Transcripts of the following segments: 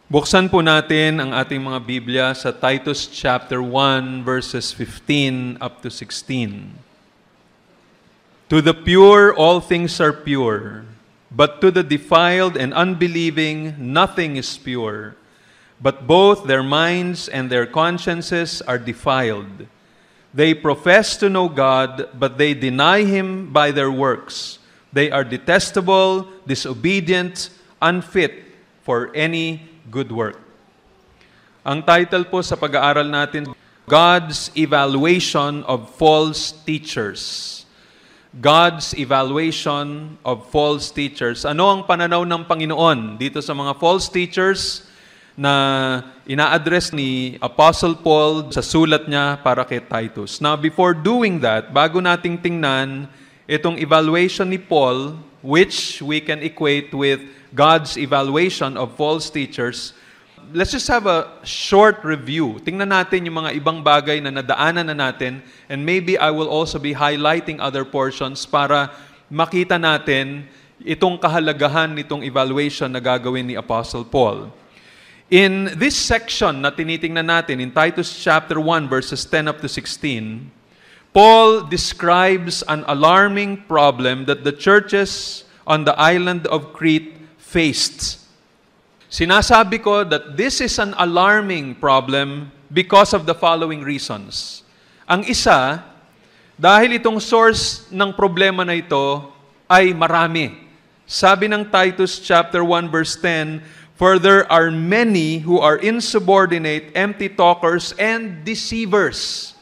Buksan po natin ang ating mga Biblia sa Titus chapter 1 verses 15 up to 16. To the pure all things are pure, but to the defiled and unbelieving nothing is pure, but both their minds and their consciences are defiled. They profess to know God, but they deny Him by their works. They are detestable, disobedient, unfit for any good work. Ang title po sa pag-aaral natin, God's Evaluation of False Teachers. God's Evaluation of False Teachers. Ano ang pananaw ng Panginoon dito sa mga false teachers na ina-address ni Apostle Paul sa sulat niya para kay Titus? Now, before doing that, bago nating tingnan itong evaluation ni Paul, which we can equate with God's evaluation of false teachers, let's just have a short review. Tingnan natin yung mga ibang bagay na nadaanan na natin, and maybe I will also be highlighting other portions para makita natin itong kahalagahan nitong evaluation na gagawin ni Apostle Paul. In this section na tinitingnan natin, in Titus chapter 1 verses 10 up to 16, Paul describes an alarming problem that the churches on the island of Crete faced. Sinasabi ko that this is an alarming problem because of the following reasons. Ang isa, dahil itong source ng problema na ito ay marami. Sabi ng Titus chapter 1 verse 10, "For there are many who are insubordinate, empty talkers, and deceivers."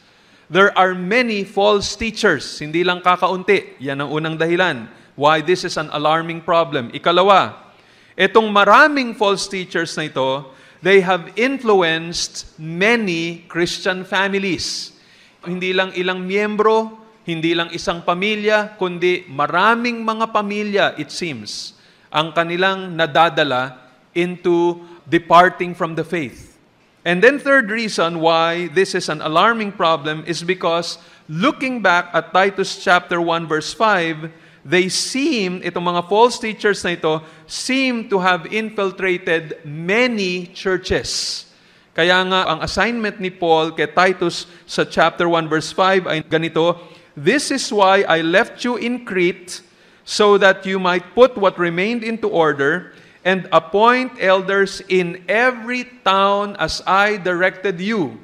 There are many false teachers. Hindi lang kakaunti. Yan ang unang dahilan why this is an alarming problem. Ikalawa, itong maraming false teachers na ito, they have influenced many Christian families. Hindi lang ilang miyembro, hindi lang isang pamilya, kundi maraming mga pamilya, it seems, ang kanilang nadadala into departing from the faith. And then third reason why this is an alarming problem is because looking back at Titus chapter 1 verse 5, itong mga false teachers na ito, seem to have infiltrated many churches. Kaya nga, ang assignment ni Paul kay Titus sa chapter 1 verse 5 ay ganito, "This is why I left you in Crete, so that you might put what remained into order, and appoint elders in every town as I directed you."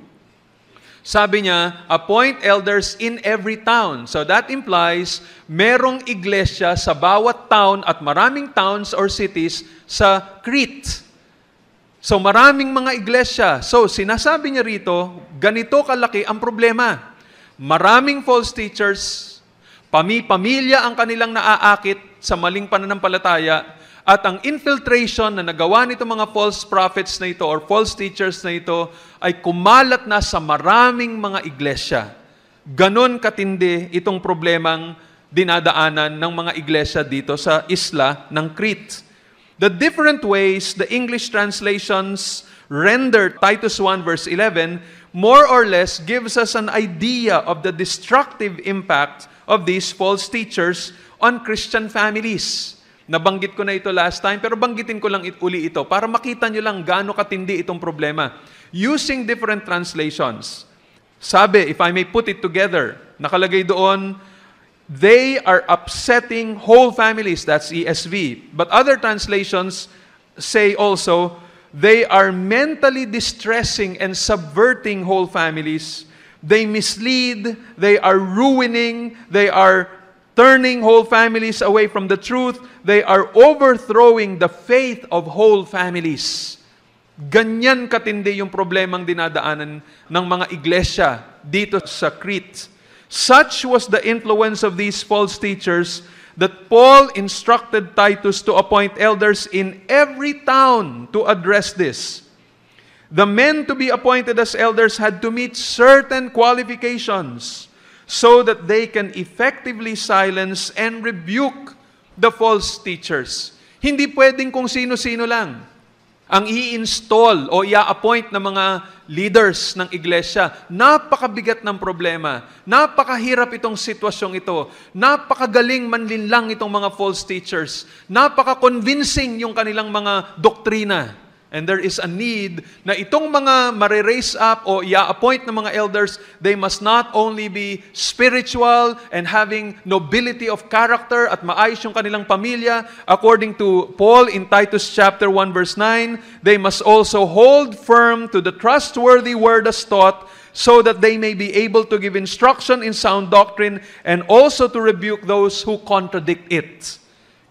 Sabi niya, appoint elders in every town. So that implies merong iglesia sa bawat town at maraming towns or cities sa Crete. So maraming mga iglesia. So sinasabi niya rito, ganito kalaki ang problema. Maraming false teachers, pamilya ang kanilang naaakit sa maling pananampalataya, at ang infiltration na nagawa nito mga false prophets na ito or false teachers na ito ay kumalat na sa maraming mga iglesia. Ganon katindi itong problemang dinadaanan ng mga iglesia dito sa isla ng Crete. The different ways the English translations render Titus 1 verse 11 more or less gives us an idea of the destructive impact of these false teachers on Christian families. Nabanggit ko na ito last time, pero banggitin ko lang uli ito para makita nyo lang gaano katindi itong problema. Using different translations. Sabi, if I may put it together, nakalagay doon, they are upsetting whole families. That's ESV. But other translations say also, they are mentally distressing and subverting whole families. They mislead, they are ruining, they are turning whole families away from the truth. They are overthrowing the faith of whole families. Ganyan katindi yung problemang dinadaanan ng mga iglesia dito sa Crete. Such was the influence of these false teachers that Paul instructed Titus to appoint elders in every town to address this. The men to be appointed as elders had to meet certain qualifications so that they can effectively silence and rebuke the false teachers. Hindi pwedeng kung sino-sino lang ang i-install o i-appoint ng mga leaders ng iglesia. Napakabigat ng problema. Napakahirap itong sitwasyong ito. Napakagaling manlinlang itong mga false teachers. Napaka-convincing yung kanilang mga doktrina. And there is a need na itong mga mariraise up o i-appoint ng mga elders, they must not only be spiritual and having nobility of character at maayos yung kanilang pamilya. According to Paul in Titus chapter 1 verse 9, they must also hold firm to the trustworthy word as taught, so that they may be able to give instruction in sound doctrine and also to rebuke those who contradict it.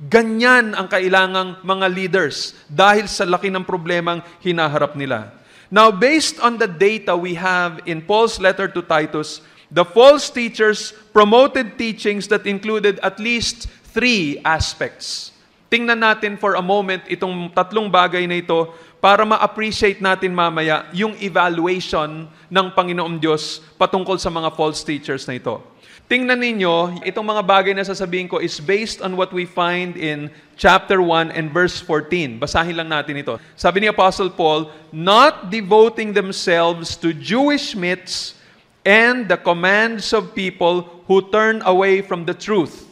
Ganyan ang kailangang mga leaders dahil sa laki ng problemang hinaharap nila. Now, based on the data we have in Paul's letter to Titus, the false teachers promoted teachings that included at least 3 aspects. Tingnan natin for a moment itong 3 bagay na ito para ma-appreciate natin mamaya yung evaluation ng Panginoong Diyos patungkol sa mga false teachers na ito. Tingnan ninyo, itong mga bagay na sasabihin ko is based on what we find in chapter 1 and verse 14. Basahin lang natin ito. Sabi ni Apostle Paul, not devoting themselves to Jewish myths and the commands of people who turn away from the truth.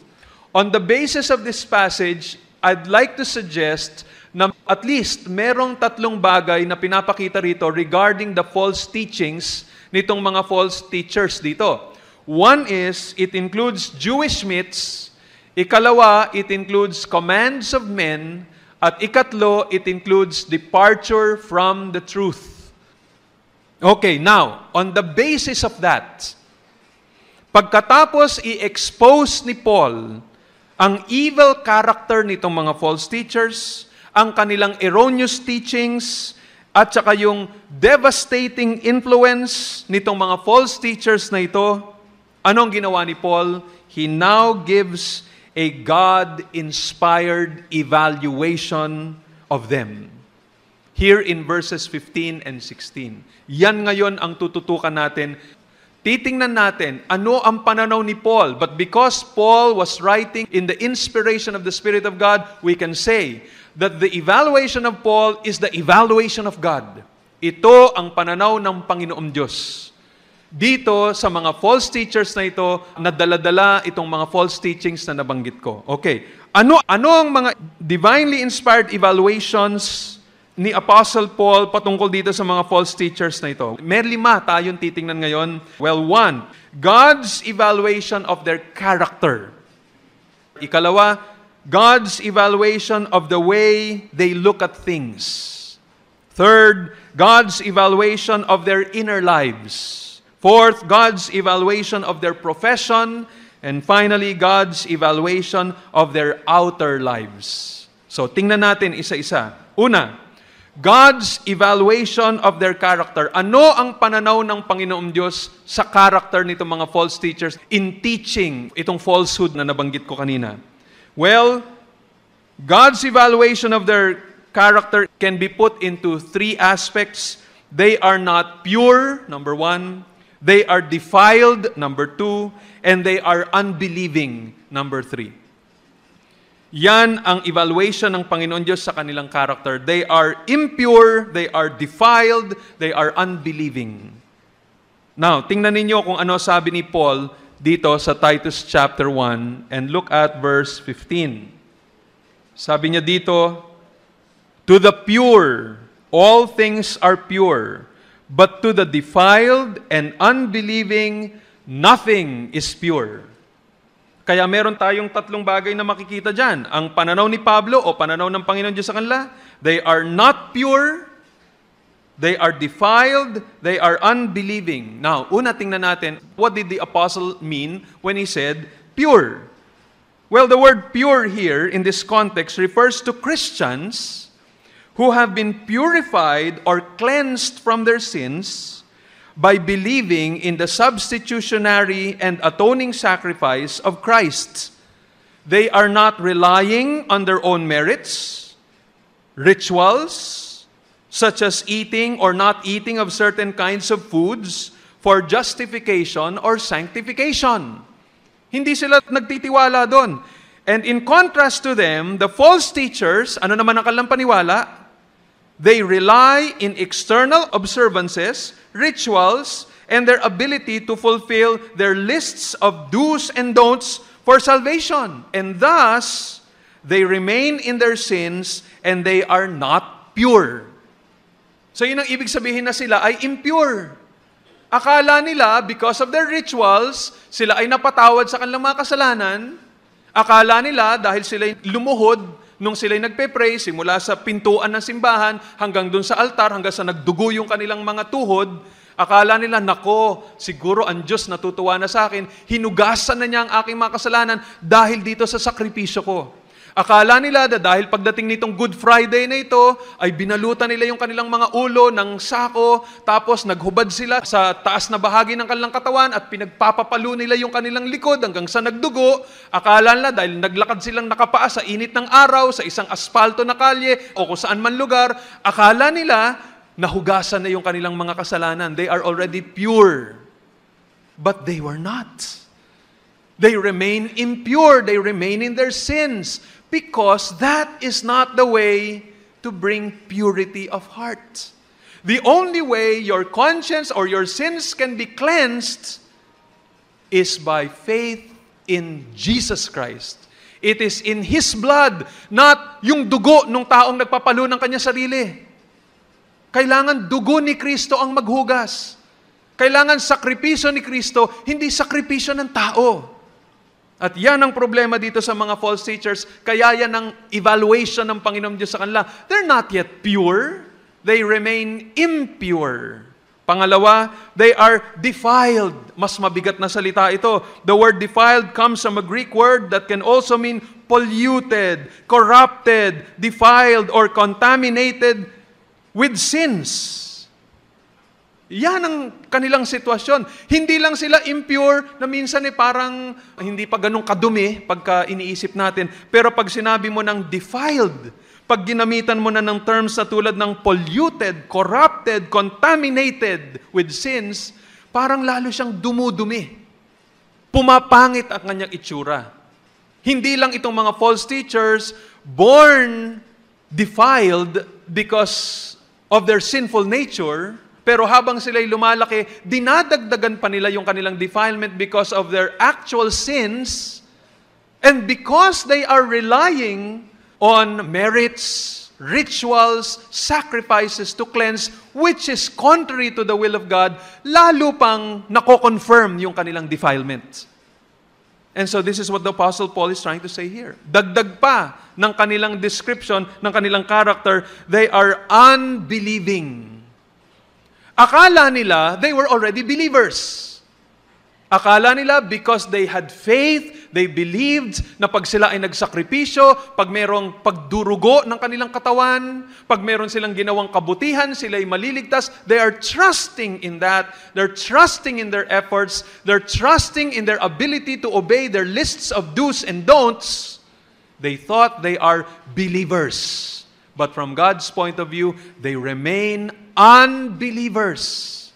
On the basis of this passage, I'd like to suggest na at least merong 3 bagay na pinapakita rito regarding the false teachings nitong mga false teachers dito. One is, it includes Jewish myths. Ikalawa, it includes commands of men. At ikatlo, it includes departure from the truth. Okay, now, on the basis of that, pagkatapos i-expose ni Paul ang evil character nitong mga false teachers, ang kanilang erroneous teachings, at saka yung devastating influence nitong mga false teachers na ito, anong ginawa ni Paul? He now gives a God-inspired evaluation of them. Here in verses 15 and 16. Yan ngayon ang tututukan natin. Titingnan natin, ano ang pananaw ni Paul? But because Paul was writing in the inspiration of the Spirit of God, we can say that the evaluation of Paul is the evaluation of God. Ito ang pananaw ng Panginoong Diyos. Dito sa mga false teachers na ito, nadala-dala itong mga false teachings na nabanggit ko. Okay. Ano ang mga divinely inspired evaluations ni Apostle Paul patungkol dito sa mga false teachers na ito? May 5 tayong titingnan ngayon. Well, 1, God's evaluation of their character. Ikalawa, God's evaluation of the way they look at things. Third, God's evaluation of their inner lives. Fourth, God's evaluation of their profession. And finally, God's evaluation of their outer lives. So, tingnan natin isa-isa. Una, God's evaluation of their character. Ano ang pananaw ng Panginoong Diyos sa character nitong mga false teachers in teaching itong falsehood na nabanggit ko kanina? Well, God's evaluation of their character can be put into 3 aspects. They are not pure, number 1. They are defiled, number 2. And they are unbelieving, number 3. Yan ang evaluation ng Panginoon Diyos sa kanilang character. They are impure, they are defiled, they are unbelieving. Now, tingnan ninyo kung ano sabi ni Paul dito sa Titus chapter 1 and look at verse 15. Sabi niya dito, to the pure, all things are pure, but to the defiled and unbelieving, nothing is pure. Kaya meron tayong 3 bagay na makikita dyan. Ang pananaw ni Pablo o pananaw ng Panginoon Diyos sa kanila, they are not pure, they are defiled, they are unbelieving. Now, una tingnan natin, what did the apostle mean when he said pure? Well, the word pure here in this context refers to Christians who have been purified or cleansed from their sins by believing in the substitutionary and atoning sacrifice of Christ. They are not relying on their own merits, rituals, such as eating or not eating of certain kinds of foods for justification or sanctification. Hindi sila nagtitiwala doon. And in contrast to them, the false teachers, ano naman ang kanilang paniwala? They rely in external observances, rituals, and their ability to fulfill their lists of do's and don'ts for salvation. And thus, they remain in their sins and they are not pure. So yun ang ibig sabihin na sila ay impure. Akala nila, because of their rituals, sila ay napatawad sa kanilang mga kasalanan. Akala nila, dahil sila lumuhod, nung sila nagpe-pray, simula sa pintuan ng simbahan, hanggang dun sa altar, hanggang sa nagdugo yung kanilang mga tuhod, akala nila, nako, siguro ang Diyos natutuwa na sa akin, hinugasan na niya ang aking mga kasalanan dahil dito sa sakripisyo ko. Akala nila na dahil pagdating nitong Good Friday na ito, ay binalutan nila yung kanilang mga ulo ng sako, tapos naghubad sila sa taas na bahagi ng kanilang katawan at pinagpapapalo nila yung kanilang likod hanggang sa nagdugo. Akala nila dahil naglakad silang nakapaa sa init ng araw, sa isang aspalto na kalye o kung saan man lugar, akala nila nahugasan na yung kanilang mga kasalanan. They are already pure. But they were not. They remain impure. They remain in their sins. Because that is not the way to bring purity of heart. The only way your conscience or your sins can be cleansed is by faith in Jesus Christ. It is in His blood, not yung dugo ng taong nagpapalo ng kanyang sarili. Kailangan dugo ni Kristo ang maghugas. Kailangan sakripisyo ni Kristo, hindi sakripisyo ng tao. At yan ang problema dito sa mga false teachers. Kaya yan ang evaluation ng Panginoong Diyos sa kanila. They're not yet pure. They remain impure. Pangalawa, they are defiled. Mas mabigat na salita ito. The word defiled comes from a Greek word that can also mean polluted, corrupted, defiled, or contaminated with sins. Yan ang kanilang sitwasyon. Hindi lang sila impure na minsan parang hindi pa ganun kadumi pagka iniisip natin. Pero pag sinabi mo ng defiled, pag ginamitan mo na ng terms na tulad ng polluted, corrupted, contaminated with sins, parang lalo siyang dumudumi. Pumapangit ang kanyang itsura. Hindi lang itong mga false teachers born defiled because of their sinful nature, pero habang sila'y lumalaki, dinadagdagan pa nila yung kanilang defilement because of their actual sins, and because they are relying on merits, rituals, sacrifices to cleanse, which is contrary to the will of God, lalo pang nako-confirm yung kanilang defilement. And so this is what the Apostle Paul is trying to say here. Dagdag pa ng kanilang description, ng kanilang character, they are unbelieving. Akala nila, they were already believers. Akala nila, because they had faith, they believed na pag sila ay nagsakripisyo, pag merong pagdurugo ng kanilang katawan, pag meron silang ginawang kabutihan, sila ay maliligtas, they are trusting in that. They're trusting in their efforts. They're trusting in their ability to obey their lists of do's and don'ts. They thought they are believers. But from God's point of view, they remain unbelievers.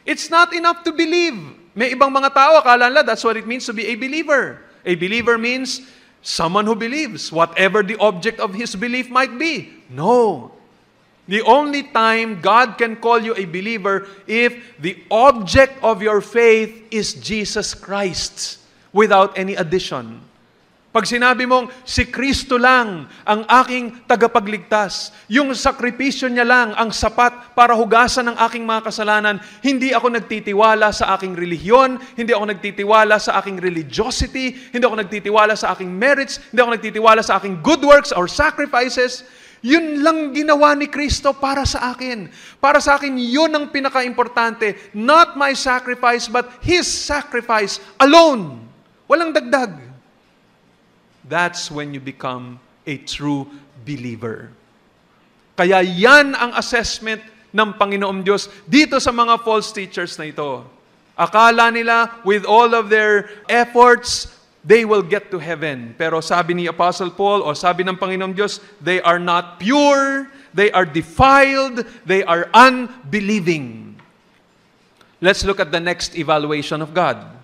It's not enough to believe. May ibang mga tao, akala nila that's what it means to be a believer. A believer means someone who believes, whatever the object of his belief might be. No. The only time God can call you a believer if the object of your faith is Jesus Christ, without any addition. Pag sinabi mong, si Kristo lang ang aking tagapagligtas, yung sakripisyo niya lang ang sapat para hugasan ang aking mga kasalanan, hindi ako nagtitiwala sa aking relihiyon, hindi ako nagtitiwala sa aking religiosity, hindi ako nagtitiwala sa aking merits, hindi ako nagtitiwala sa aking good works or sacrifices, yun lang ginawa ni Kristo para sa akin. Para sa akin, yun ang pinaka-importante. Not my sacrifice, but His sacrifice alone. Walang dagdag. That's when you become a true believer. Kaya yan ang assessment ng Panginoong Diyos dito sa mga false teachers na ito. Akala nila, with all of their efforts, they will get to heaven. Pero sabi ni Apostle Paul, o sabi ng Panginoong Diyos, they are not pure, they are defiled, they are unbelieving. Let's look at the next evaluation of God.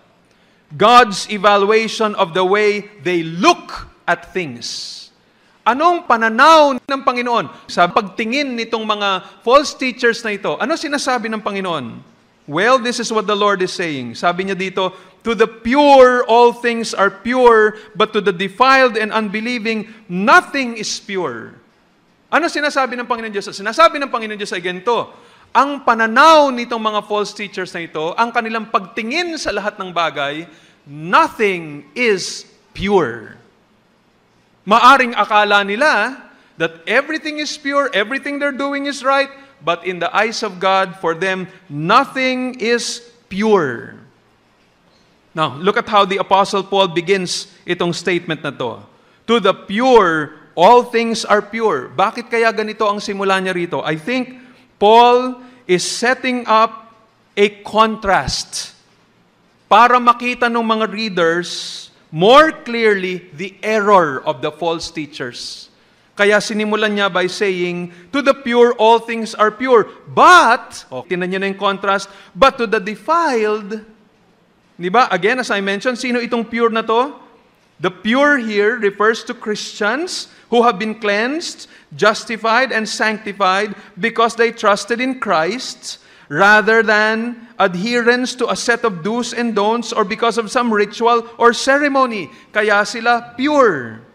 God's evaluation of the way they look at things. Anong pananaw ng Panginoon sa pagtingin nitong mga false teachers na ito? Ano sinasabi ng Panginoon? Well, this is what the Lord is saying. Sabi niya dito, to the pure, all things are pure, but to the defiled and unbelieving, nothing is pure. Ano sinasabi ng Panginoon Diyos? Sinasabi ng Panginoon Diyos ay ganito, ang pananaw nitong mga false teachers na ito, ang kanilang pagtingin sa lahat ng bagay, nothing is pure. Maaring akala nila that everything is pure, everything they're doing is right, but in the eyes of God, for them, nothing is pure. Now, look at how the Apostle Paul begins itong statement na to. To the pure, all things are pure. Bakit kaya ganito ang simula niya rito? I think Paul is setting up a contrast para makita ng mga readers more clearly the error of the false teachers. Kaya sinimulan niya by saying, to the pure, all things are pure. But, tinan niyo na yung contrast, but to the defiled, di ba? Again, as I mentioned, sino itong pure na to? The pure here refers to Christians who have been cleansed, justified, and sanctified because they trusted in Christ rather than adherence to a set of do's and don'ts or because of some ritual or ceremony. Kaya sila pure.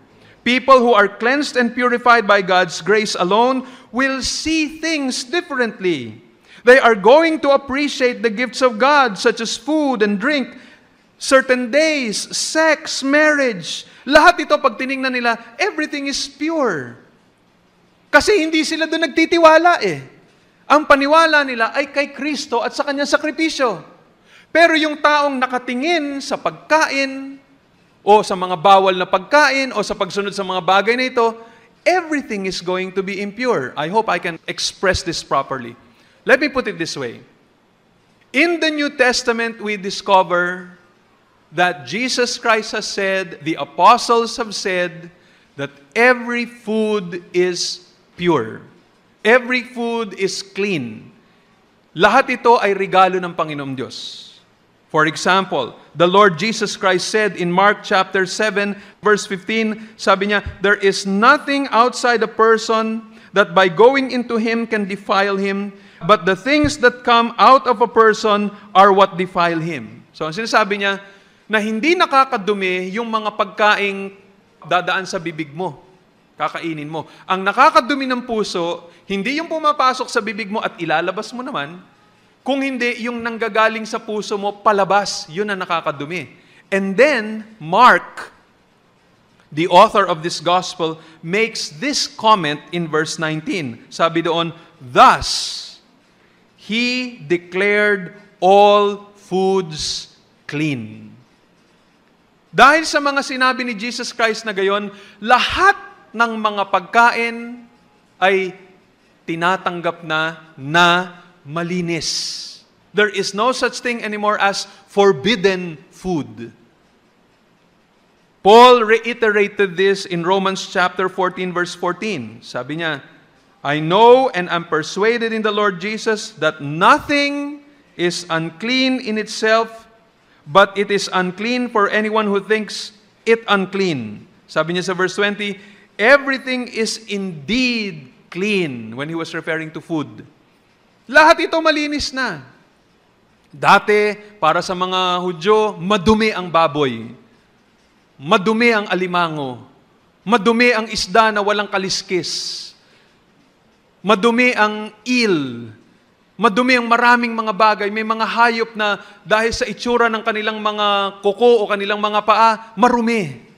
People who are cleansed and purified by God's grace alone will see things differently. They are going to appreciate the gifts of God such as food and drink, certain days, sex, marriage. Lahat ito, pag tinignan nila, everything is pure. Kasi hindi sila doon nagtitiwala eh. Ang paniwala nila ay kay Kristo at sa kanyang sakripisyo. Pero yung taong nakatingin sa pagkain, o sa mga bawal na pagkain, o sa pagsunod sa mga bagay na ito, everything is going to be impure. I hope I can express this properly. Let me put it this way. In the New Testament, we discover that Jesus Christ has said, the apostles have said, that every food is pure. Every food is clean. Lahat ito ay regalo ng Panginoong Diyos. For example, the Lord Jesus Christ said in Mark chapter 7, verse 15, sabi niya, there is nothing outside a person that by going into him can defile him, but the things that come out of a person are what defile him. So, ang sinasabi niya, na hindi nakakadumi yung mga pagkaing dadaan sa bibig mo, kakainin mo. Ang nakakadumi ng puso, hindi yung pumapasok sa bibig mo at ilalabas mo naman, kung hindi yung nanggagaling sa puso mo, palabas, yun ang nakakadumi. And then, Mark, the author of this gospel, makes this comment in verse 19. Sabi doon, thus, he declared all foods clean. Dahil sa mga sinabi ni Jesus Christ na gayon, lahat ng mga pagkain ay tinatanggap na malinis. There is no such thing anymore as forbidden food. Paul reiterated this in Romans chapter 14, verse 14. Sabi niya, I know and am persuaded in the Lord Jesus that nothing is unclean in itself, but it is unclean for anyone who thinks it unclean. Sabi niya sa verse 20, everything is indeed clean when he was referring to food. Lahat ito malinis na. Dati, para sa mga Hudyo, madumi ang baboy. Madumi ang alimango. Madumi ang isda na walang kaliskis. Madumi ang eel. Madumi ang maraming mga bagay. May mga hayop na dahil sa itsura ng kanilang mga kuko o kanilang mga paa, marumi.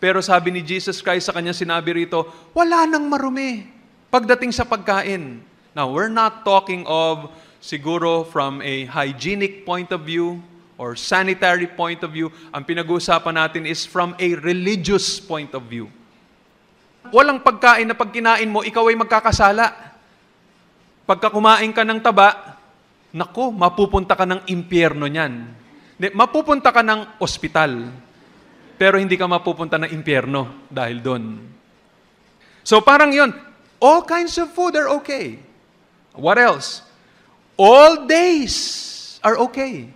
Pero sabi ni Jesus Christ sa kanyang sinabi rito, wala nang marumi pagdating sa pagkain. Now, we're not talking of siguro from a hygienic point of view or sanitary point of view. Ang pinag-uusapan natin is from a religious point of view. Walang pagkain na pag kinain mo, ikaw ay magkakasala. Pagka kumain ka ng taba, naku, mapupunta ka ng impyerno niyan. Mapupunta ka ng ospital, pero hindi ka mapupunta ng impyerno dahil doon. So parang yon, all kinds of food are okay. What else? All days are okay.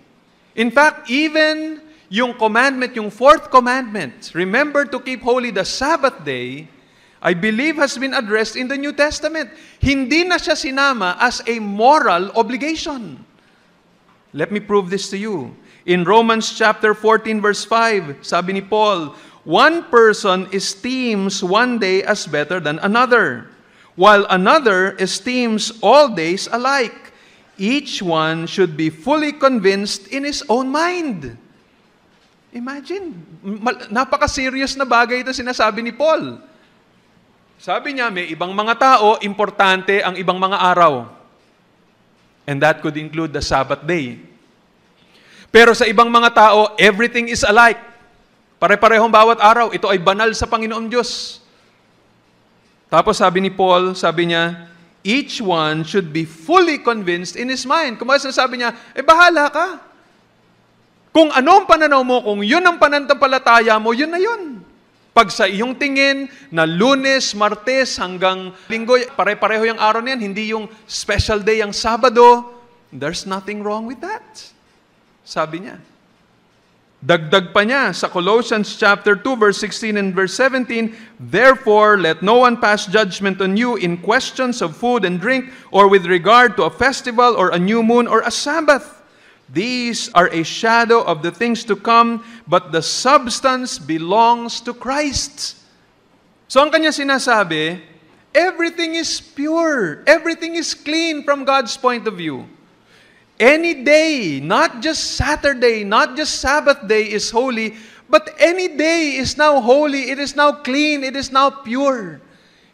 In fact, even yung commandment, yung fourth commandment, remember to keep holy the Sabbath day, I believe has been addressed in the New Testament. Hindi na siya sinama as a moral obligation. Let me prove this to you. In Romans chapter 14 verse 5, sabi ni Paul, one person esteems one day as better than another. while another esteems all days alike. Each one should be fully convinced in his own mind. Imagine, napaka-serious na bagay ito sinasabi ni Paul. Sabi niya, may ibang mga tao, importante ang ibang mga araw. And that could include the Sabbath day. Pero sa ibang mga tao, everything is alike. Pare-parehong bawat araw. Ito ay banal sa Panginoon Diyos. Tapos sabi ni Paul, sabi niya, each one should be fully convinced in his mind. Kung sabi niya, bahala ka. Kung anong pananaw mo, kung yun ang pananampalataya mo, yun na yun. Pag sa iyong tingin na Lunes, Martes hanggang Linggo, pare-pareho yung araw na yan, hindi yung special day ang Sabado, there's nothing wrong with that. Sabi niya. Dagdag pa niya sa Colossians chapter 2, verse 16 and verse 17, therefore, let no one pass judgment on you in questions of food and drink, or with regard to a festival, or a new moon, or a Sabbath. These are a shadow of the things to come, but the substance belongs to Christ. So ang kanya sinasabi, everything is pure. Everything is clean from God's point of view. Any day, not just Saturday, not just Sabbath day is holy, but any day is now holy, it is now clean, it is now pure.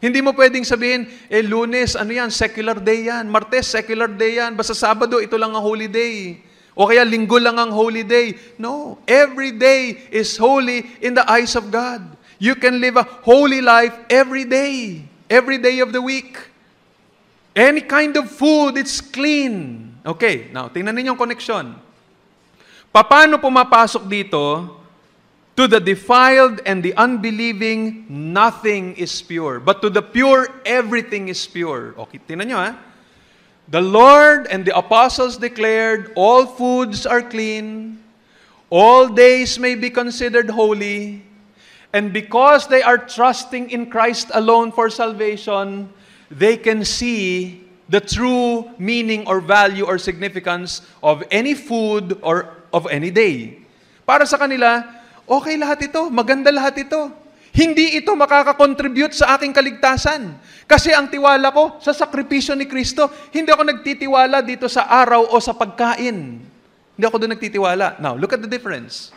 Hindi mo pwedeng sabihin, Lunes, ano yan, secular day yan. Martes, secular day yan. Basta Sabado, ito lang ang holy day. O kaya Linggo lang ang holy day. No, every day is holy in the eyes of God. You can live a holy life every day of the week. Any kind of food, it's clean. Okay, now, tingnan ninyo ang koneksyon. Paano pumapasok dito? To the defiled and the unbelieving, nothing is pure. But to the pure, everything is pure. Okay, tingnan nyo ha. The Lord and the apostles declared, all foods are clean, all days may be considered holy, and because they are trusting in Christ alone for salvation, they can see the true meaning or value or significance of any food or of any day. Para sa kanila, okay lahat ito, maganda lahat ito. Hindi ito makakakontribute sa aking kaligtasan. Kasi ang tiwala ko sa sakripisyo ni Kristo, hindi ako nagtitiwala dito sa araw o sa pagkain. Hindi ako doon nagtitiwala. Now, look at the difference.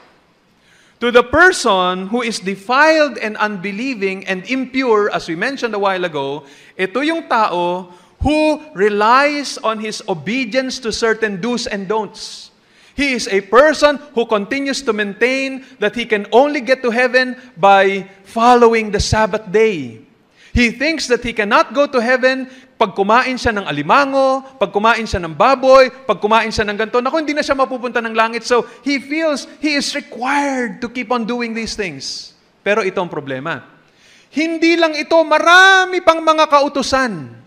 To the person who is defiled and unbelieving and impure, as we mentioned a while ago, ito yung tao who relies on his obedience to certain do's and don'ts. He is a person who continues to maintain that he can only get to heaven by following the Sabbath day. He thinks that he cannot go to heaven pag kumain siya ng alimango, pag kumain siya ng baboy, pag kumain siya ng ganito. Naku, hindi na siya mapupunta ng langit. So, he feels he is required to keep on doing these things. Pero ito ang problema. Hindi lang ito, marami pang mga kautusan.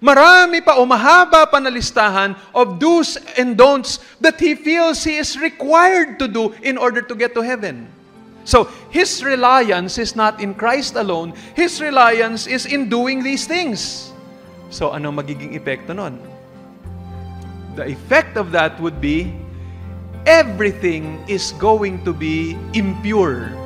Marami pa o mahaba pa na listahan of do's and don'ts that he feels he is required to do in order to get to heaven. So, his reliance is not in Christ alone. His reliance is in doing these things. So, anong magiging epekto nun? The effect of that would be, everything is going to be impure.